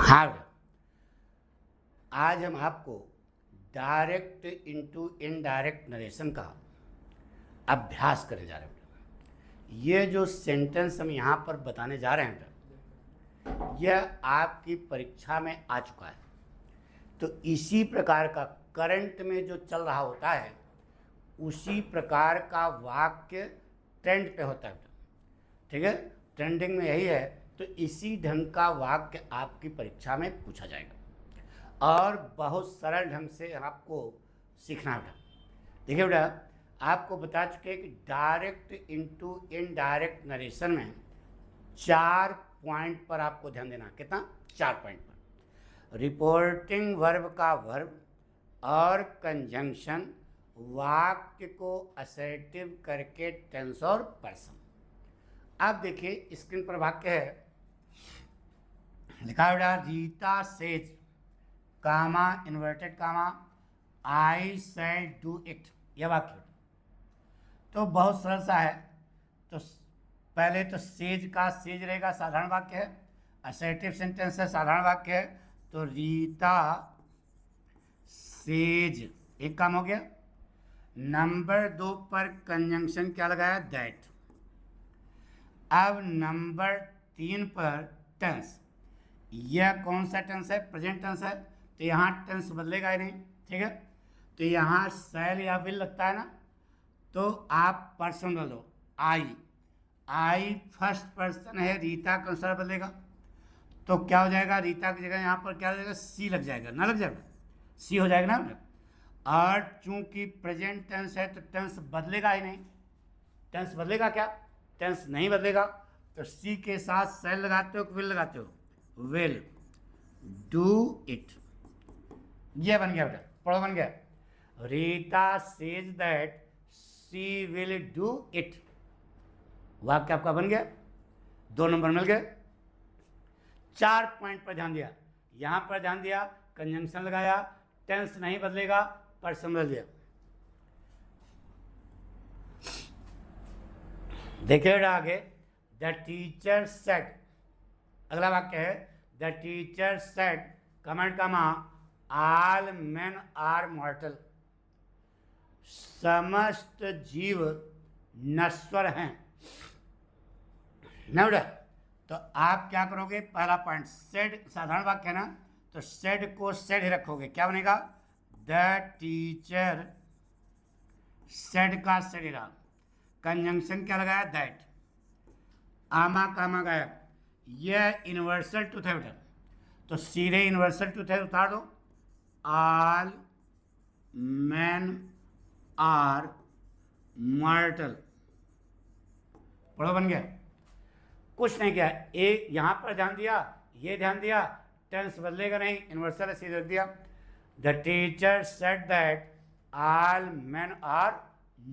हाँ, आज हम आपको डायरेक्ट इनटू इनडायरेक्ट नरेशन का अभ्यास करने जा रहे हैं। ये जो सेंटेंस हम यहाँ पर बताने जा रहे हैं, यह आपकी परीक्षा में आ चुका है। तो इसी प्रकार का करंट में जो चल रहा होता है, उसी प्रकार का वाक्य ट्रेंड पे होता है। ठीक है, ट्रेंडिंग में यही है। तो इसी ढंग का वाक्य आपकी परीक्षा में पूछा जाएगा और बहुत सरल ढंग से आपको सीखना है। देखिए बेटा, आपको बता चुके कि डायरेक्ट इनटू इनडायरेक्ट नरेशन में 4 पॉइंट पर आपको ध्यान देना। कितना? 4 पॉइंट पर। रिपोर्टिंग वर्ब का वर्ब और कंजंक्शन वाक्य को असर्टिव करके टेंस और पर्सन। अब देखिए स्क्रीन पर वाक्य है, लिखा है Rita says comma inverted comma I shall do it. यह वाक्य तो बहुत सरल सा है। तो पहले तो सेज का सेज रहेगा, साधारण वाक्य है। असर्टिव सेंटेंस है, साधारण वाक्य है। तो रीता सेज एक काम हो गया। नंबर 2 पर कंजंक्शन क्या लगाया? दैट। अब नंबर 3 पर टेंस। यह कौन सा टेंस है? प्रेजेंट टेंस है। तो यहाँ टेंस बदलेगा ही नहीं। ठीक है, तो यहाँ शैल या विल लगता है ना, तो आप पर्सन बदलो। आई फर्स्ट पर्सन है, रीता का अनुसार बदलेगा। तो क्या हो जाएगा? रीता की जगह यहाँ पर क्या हो जाएगा? सी लग जाएगा ना, लग जाएगा सी हो जाएगा ना। और चूंकि प्रेजेंट टेंस है तो टेंस बदलेगा ही नहीं। टेंस बदलेगा क्या? टेंस नहीं बदलेगा। तो सी के साथ शैल लगाते हो कि विल लगाते हो? Will do it. ये बन गया बेटा, पढ़ो, बन गया। Rita says that she will do it. वाक्य आपका बन गया, 2 नंबर मिल गए। 4 पॉइंट पर ध्यान दिया, यहां पर ध्यान दिया, कंजंक्शन लगाया, टेंस नहीं बदलेगा, पर्सन बदल दिया। देखिए आगे, द टीचर सेड। अगला वाक्य है द टीचर सेड कमेंट कमा ऑल मेन आर मॉर्टल। समस्त जीव नश्वर हैं ना बेटा। तो आप क्या करोगे? पहला पॉइंट सेड, साधारण वाक्य है ना, तो सेड को सेड ही रखोगे। क्या बनेगा? द टीचर सेड का सेड ही रहा। कंजंक्शन क्या लगाया? दैट। आमा कामा गायब। यह यूनिवर्सल ट्रूथ है बेटा, तो सीधे यूनिवर्सल ट्रूथ है, उतार दो। All man are mortal. पढ़ो, बन गया। कुछ नहीं किया, एक यहां पर ध्यान दिया, ये ध्यान दिया, टेंस बदलेगा नहीं, यूनिवर्सल सीधे रख दिया। The teacher said that all man are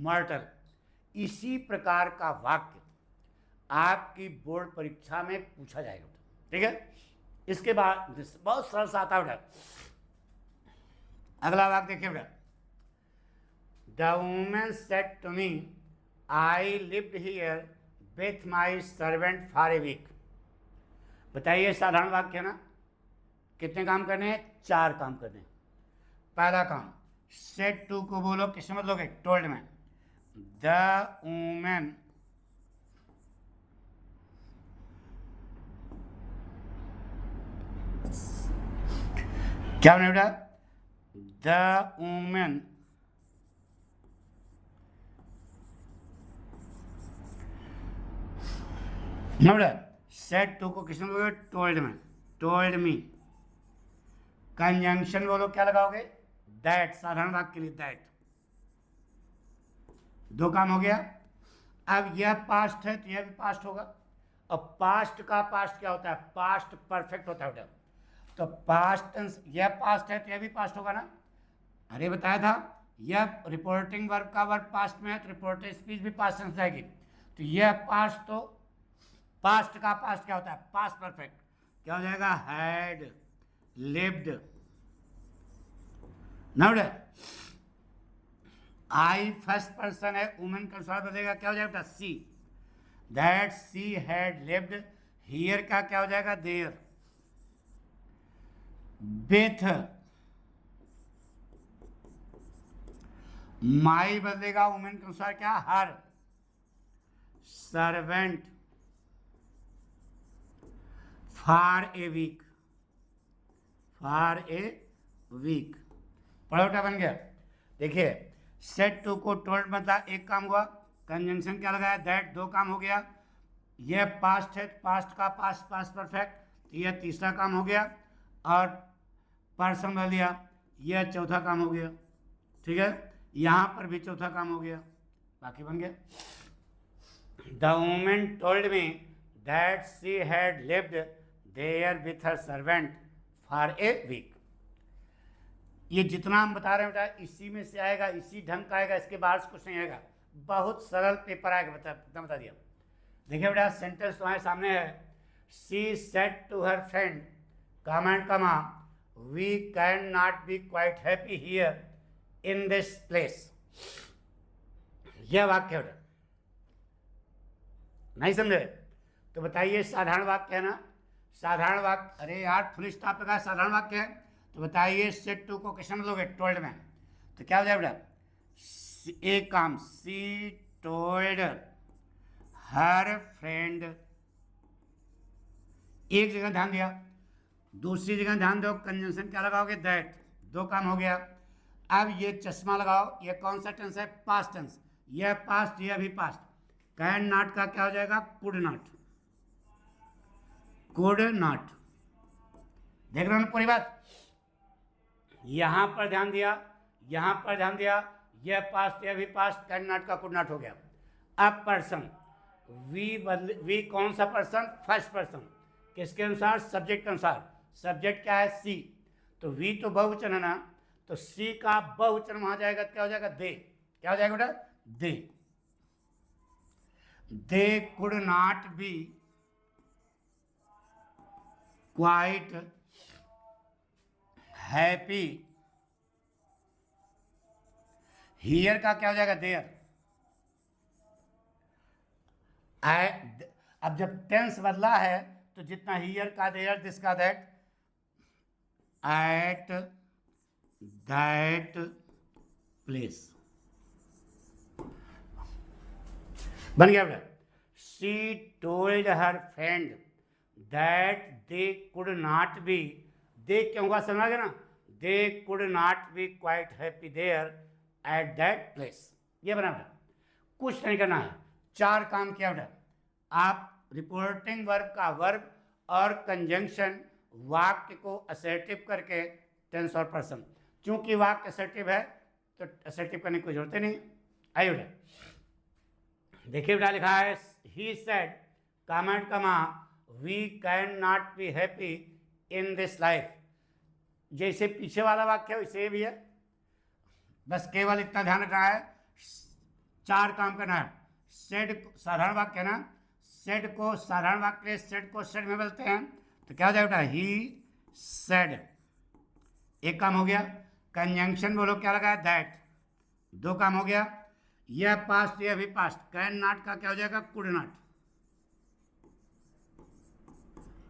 mortal. इसी प्रकार का वाक्य आपकी बोर्ड परीक्षा में पूछा जाएगा। ठीक है, इसके बाद बहुत सरल सा आता है। अगला वाक्य देखिए बेटा, the women said to me I lived here with my servant for a week. बताइए, साधारण वाक्य है ना। कितने काम करने हैं? 4 काम करने हैं। पहला काम, सेड टू को बोलो, किसमें बदलोगे? टोल्ड में। द वुमेन क्या बने बेटा? द वुमेन सेड टू को किसमें बोलोगे? टोल्ड में। Told me. कंजंक्शन बोलो, क्या लगाओगे? दैट। साधारण वाक्य के लिए दैट। 2 काम हो गया। अब यह पास्ट है तो यह भी पास्ट होगा। और पास्ट का पास्ट क्या होता है? पास्ट परफेक्ट होता है। तो पास्ट टेंस, यह पास्ट है तो यह भी पास्ट होगा ना। अरे बताया था, यह रिपोर्टिंग वर्ब का वर्ब पास्ट में है तो रिपोर्टेड स्पीच भी पास्ट टेंस जाएगी। तो यह पास्ट, तो पास्ट का पास्ट क्या होता है? Past perfect. क्या हो जाएगा? Had lived. Note, I first person है, वुमेन का अनुसार बदलेगा, क्या हो जाएगा? She. That she had lived here का क्या हो जाएगा? देयर। विथ, माई बदलेगा वुमेन के अनुसार क्या, her, servant for a week, for a week. पढ़ोटा बन गया। देखिए सेट टू को टोल्ड मतलब एक काम हुआ, कंजंक्शन क्या लगाया, दैट, दो काम हो गया, यह पास्ट है, पास्ट का पास्ट, पास्ट परफेक्ट, तो यह तीसरा काम हो गया, और पर्सन बदल दिया, यह चौथा काम हो गया। ठीक है, यहाँ पर भी चौथा काम हो गया, बाकी बन गया। The woman told me that she had lived there with her servant for a week. ये जितना हम बता रहे हैं बेटा इसी में से आएगा, इसी ढंग का आएगा, इसके बाहर से कुछ नहीं आएगा, बहुत सरल पेपर आएगा, बता दिया। देखिए बेटा सेंटेंस तुम्हारे सामने है, she said to her friend, comma and comma, we can not be quite happy here in this place. यह वाक्य बेटा नहीं समझे तो बताइए, साधारण वाक्य है ना, साधारण वाक्य, अरे यार फुल स्टॉप का साधारण वाक्य है, तो बताइए सेट टू को कैसे लोगे, टोल्ड में, तो क्या हो जाए बेटा, एक काम, सी टोल्ड हर फ्रेंड, एक जगह ध्यान दिया, दूसरी जगह ध्यान दो, कंजंक्शन क्या लगाओगे, दैट, दो काम हो गया। अब ये चश्मा लगाओ, ये कौन सा टेंस है, पास्ट टेंस, यह पास्ट, यह भी पास्ट, कैन नॉट का क्या हो जाएगा, कुड नॉट, कुड नॉट। देख रहे हो पूरी बात, यहां पर ध्यान दिया, यहां पर ध्यान दिया, यह पास्ट, यह भी पास्ट, कैन नॉट का कुड नॉट हो गया। अब पर्सन, वी बदले, वी कौन सा पर्सन, फर्स्ट पर्सन, किसके अनुसार, सब्जेक्ट के अनुसार, सब्जेक्ट क्या है, सी, तो वी तो बहुवचन है ना, तो सी का बहुवचन वहां जाएगा, क्या हो जाएगा, दे, क्या हो जाएगा बेटा, दे could not be quite happy here का क्या हो जाएगा, देयर। अब जब टेंस बदला है तो जितना हियर का, देयर, दिस का, दैट, एट दैट प्लेस बन गया बेटा। She told her friend that they could not be, they क्यों होगा समझ गया ना, they could not be quite happy there at that place. ये बना बेटा, कुछ नहीं करना है, चार काम किया बेटा। आप रिपोर्टिंग वर्ब का वर्ब और कंजंक्शन वाक्य को असर्टिव करके टेंस और पर्सन, चूंकि वाक्य असर्टिव है तो असर्टिव करने की कोई जरूरत नहीं। आइए बेटा देखिए बेटा लिखा है, he said comment comma, we can not be happy in this life. जैसे पीछे वाला वाक्य है वैसे भी है, बस केवल इतना ध्यान रखना है, चार काम करना है। सेड साधारण वाक्य है ना, सेड को साधारण वाक्य, सेड को सेड में बदलते हैं, तो क्या हो जाएगा, ही सेड, एक काम हो गया। कंजंक्शन बोलो क्या लगा है, दैट, दो काम हो गया। यह पास्ट, यह भी पास्ट, कैन नॉट का क्या हो जाएगा, कुड नॉट,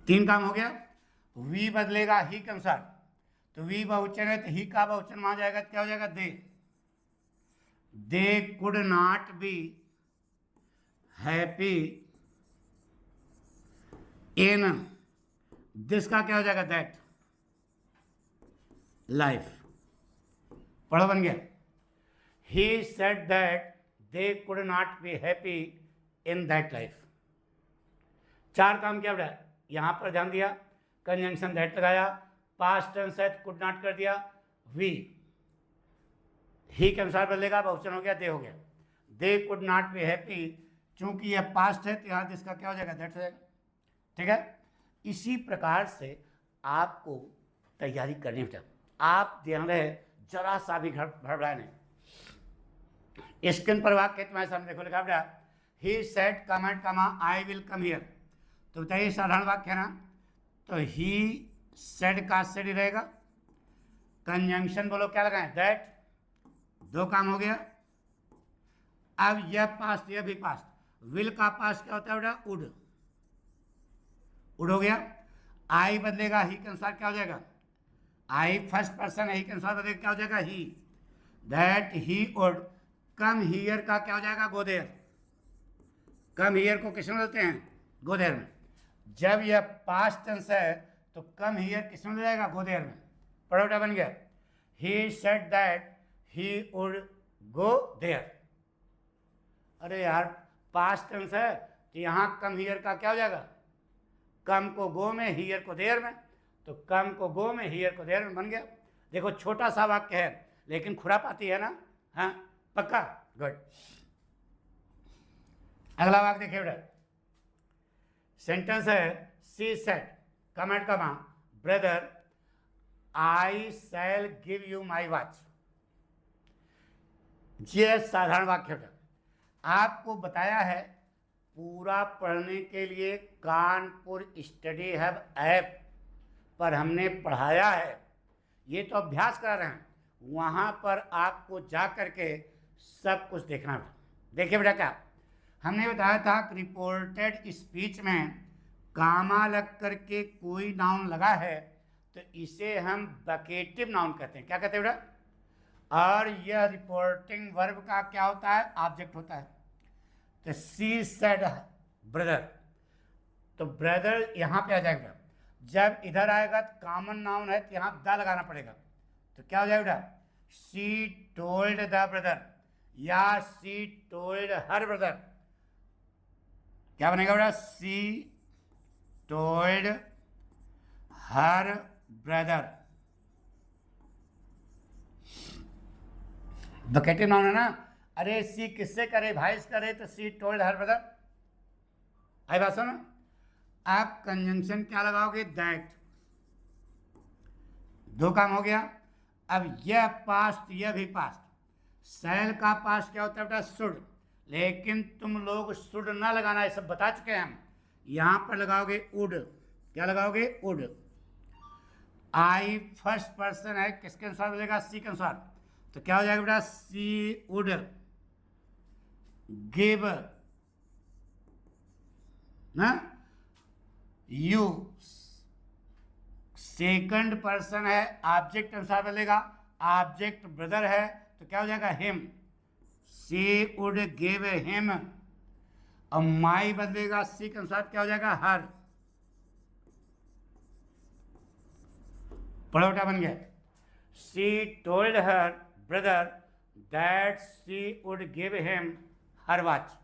तीन काम हो गया। वी बदलेगा ही के अनुसार, तो वी बहुवचन है तो ही का बहुवचन वहां जाएगा, क्या हो जाएगा, दे could not be happy in this का क्या हो जाएगा, दैट लाइफ। पढ़ो बन गया, he said that they could not be happy in that life. चार काम किया बेटा, यहां पर ध्यान दिया, कंजंक्शन दैट लगाया, पास्ट टेंस है कुड नॉट कर दिया, वी ही के अनुसार बदलेगा, बहुवचन हो गया, दे हो गया, दे कुड नॉट बी हैप्पी, चूंकि यह पास्ट है तो यहाँ इसका क्या हो जाएगा, दैट हो जाएगा। ठीक है, इसी प्रकार से आपको तैयारी करनी है। आप ध्यान रहे जरा सा भी घबराए नहीं। स्क्रीन पर वाक्य तुम्हारे सामने देखो लिखा बेटा, ही सेड कमेंट कमा, आई विल कम हियर, तो बताइए साधारण वाक्य है ना, तो ही सेड का सेड ही रहेगा। कंजंक्शन बोलो क्या लगाएं, दैट, दो काम हो गया। अब यह पास्ट, यह भी पास्ट, विल का पास्ट क्या होता है बेटा, वुड, वुड हो गया। आई बदलेगा ही के अनुसार क्या हो जाएगा, आई फर्स्ट पर्सन है, ही के अनुसार बताइए क्या हो जाएगा, he. That he would come here का क्या हो जाएगा, गो देयर। कम हियर को किस में बोलते हैं, गो देयर में। जब यह पास्ट टेंस है तो कम हियर किस में जाएगा, गो देयर में। पड़ोटा बन गया। He said that he would go there. अरे यार पास्ट टेंस है तो यहाँ कम हियर का क्या हो जाएगा, कम को गो में, हियर को देयर में। तो कम को गो में, हियर को देयर में बन गया। देखो छोटा सा वाक्य है लेकिन खुरापाती है ना, हाँ पक्का, गुड। अगला वाक्य देखिए बेटा, सेंटेंस है सी सेड कमेंट कमा brother I shell give you my watch. ये साधारण वाक्य बेटा, आपको बताया है पूरा पढ़ने के लिए कानपुर स्टडी हब ऐप पर हमने पढ़ाया है। ये तो अभ्यास करा रहे हैं, वहाँ पर आपको जा कर के सब कुछ देखना है। देखिए बेटा क्या हमने बताया था कि रिपोर्टेड स्पीच में कामा लग करके कोई नाउन लगा है तो इसे हम बकेटिव नाउन कहते हैं। क्या कहते हैं बेटा, और यह रिपोर्टिंग वर्ब का क्या होता है, ऑब्जेक्ट होता है। तो सी सेड ब्रदर, तो ब्रदर यहाँ पे आ जाएगा। जब इधर आएगा तो कॉमन नाउन है तो यहाँ द लगाना पड़ेगा। तो क्या हो जाएगा, शी टोल्ड द ब्रदर या शी टोल्ड हर ब्रदर। क्या बनेगा बेटा, सी टोल्ड हर ब्रदर। बकेटिव नाउन है ना। अरे सी किससे करे, भाई से करे तो सी टोल्ड हर ब्रदर। आई बात सुनो, आप कंजंक्शन क्या लगाओगे, दैट। दो काम हो गया। अब यह पास्ट, यह भी पास्ट। सैल का पास्ट क्या होता है बेटा, शुड। लेकिन तुम लोग शुड ना लगाना, ये सब बता चुके हैं हम। यहां पर लगाओगे वुड। क्या लगाओगे, वुड। आई फर्स्ट पर्सन है, किसके अनुसार मिलेगा, सी के अनुसार। तो क्या हो जाएगा बेटा, सी वुड गिव ना यू। सेकंड पर्सन है, ऑब्जेक्ट अनुसार मिलेगा। ऑब्जेक्ट ब्रदर है तो क्या हो जाएगा, him. She would give him. और माई बदलेगा, सी के अनुसार क्या हो जाएगा, हर। पड़ोटा बन गया। She told her brother that she would give him her watch.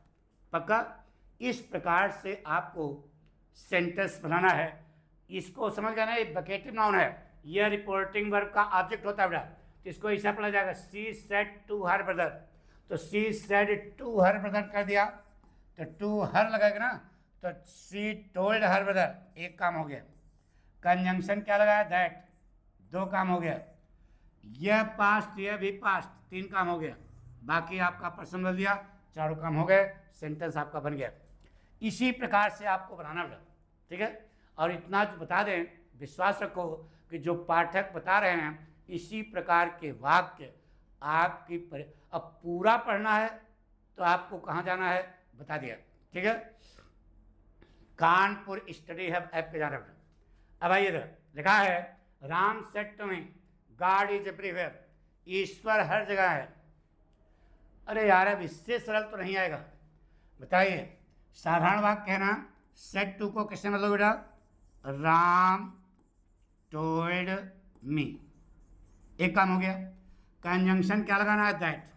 पक्का। इस प्रकार से आपको सेंटेंस बनाना है। इसको समझ गया ना, ये बकेटिव नाउन है, यह रिपोर्टिंग वर्ब का ऑब्जेक्ट होता है बेटा। तो इसको ऐसा पढ़ा जाएगा, she said to her brother. तो she said to her brother कर दिया तो टू हर लगाएगा ना, तो सी टोल्ड हर ब्रदर, एक काम हो गया। कंजंक्शन क्या लगाया, दैट, दो काम हो गया। यह पास्ट, यह भी पास्ट, तीन काम हो गया। बाकी आपका पर्सन बदल दिया, चारों काम हो गए, सेंटेंस आपका बन गया। इसी प्रकार से आपको बनाना बेटा, ठीक है। और इतना जो बता दें, विश्वास रखो कि जो पाठक बता रहे हैं इसी प्रकार के वाक्य आपकी अब पूरा पढ़ना है तो आपको कहाँ जाना है बता दिया, ठीक है। कानपुर स्टडी हब ऐप पे जाना है। अब आइए लिखा है, Ram said to me God is everywhere. ईश्वर हर जगह है। अरे यार अब इससे सरल तो नहीं आएगा, बताइए। साधारण वाक्य है ना, सेड टू को किसने मतलब बेटा, राम टोल्ड मी, एक काम हो गया। कंजंक्शन क्या लगाना है, दैट।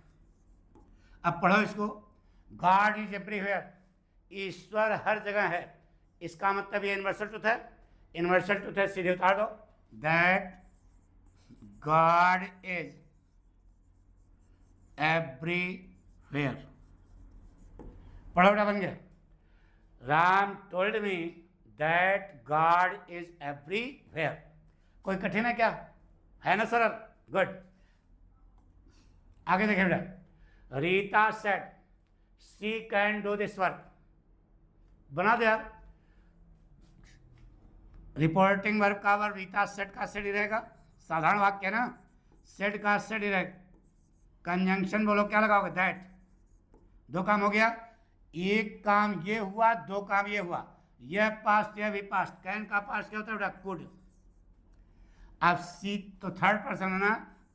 अब पढ़ो इसको, गॉड इज एवरीवेयर, ईश्वर हर जगह है। इसका मतलब ये यूनिवर्सल ट्रुथ है। यूनिवर्सल ट्रुथ है, सीधे उतार दो, दैट गॉड इज एवरीवेयर। पढ़ो बेटा, बन गया। Ram told me that God is everywhere. कोई कठिन है क्या, है ना सरल, गुड। आगे देखिए बेटा, Rita said she can do this work. बना दो यार, रिपोर्टिंग वर्ब का वर्ब रीता सेड का सेड ही रहेगा। साधारण वाक्य है ना, सेड का सेड ही रहेगा। कंजंक्शन बोलो, क्या लगाओगे, दैट। दो काम हो गया। एक काम ये हुआ, दो काम ये हुआ। यह पास्ट, यह भी पास्ट। कैन का पास्ट क्या होता है बेटा, कुड। अब सी तो थर्ड पर्सन है ना,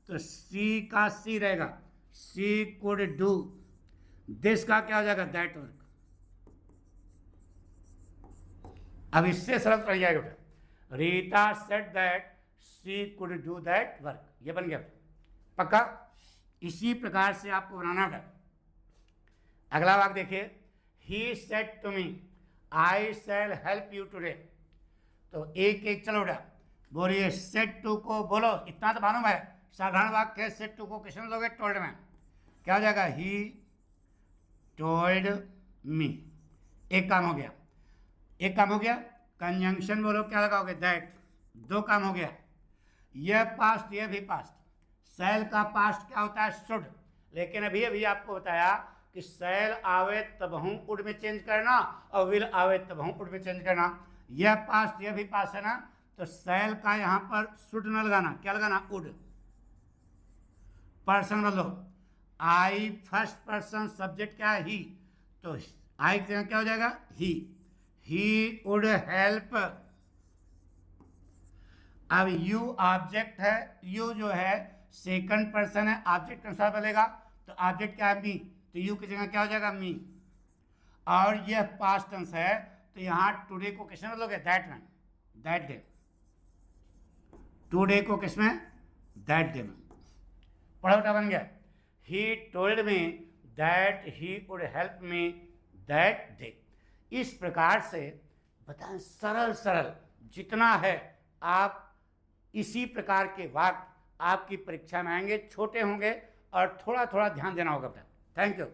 तो सी का सी रहेगा, सी कुड डू। दिस का क्या हो जाएगा, दैट वर्क। अब इससे सरल रह जाएगा बेटा, Rita said that she could do that work, ये बन गया पक्का। इसी प्रकार से आपको बनाना है। अगला वाक्य देखिए, he said to me I shall help you today. तो एक एक चलो बेटा बोलिए, सेड टू को बोलो, इतना तो मालूम है साधारण वाक्य है। सेड टू को किसने लोगे, टोल्ड में, क्या हो जाएगा, ही टोल्ड मी। एक काम हो गया, एक काम हो गया। कंजंक्शन बोलो, क्या लगाओगे, दैट। दो काम हो गया, यह पास्ट यह भी पास्ट। शैल का पास्ट क्या होता है, शुड। लेकिन अभी अभी आपको बताया कि शैल आवे तब हम उड में चेंज करना, और विल आवे तब हम उड में चेंज करना। यह पास्ट यह भी पास्ट है ना, तो शैल का यहां पर शुड न लगाना, क्या लगाना, उड। पर्सन बदलो, आई फर्स्ट पर्सन, सब्जेक्ट क्या है, ही, तो आई की जगह क्या हो जाएगा, ही वुड हेल्प। अब यू ऑब्जेक्ट है, यू जो है सेकंड पर्सन है, ऑब्जेक्ट के अनुसार बनेगा, तो ऑब्जेक्ट क्या है, मी, तो यू की जगह क्या हो जाएगा, मी। और यह पास्ट टेंस है, तो यहां टुडे को किसमें बदलोगे, दैट में, दैट डे। टुडे को किसमें, दैट डे में। पढ़ा बन गया, he told me that he would help me that day. इस प्रकार से बताएं, सरल सरल जितना है, आप इसी प्रकार के वाक्य आपकी परीक्षा में आएंगे, छोटे होंगे और थोड़ा थोड़ा ध्यान देना होगा बेटा। Thank you.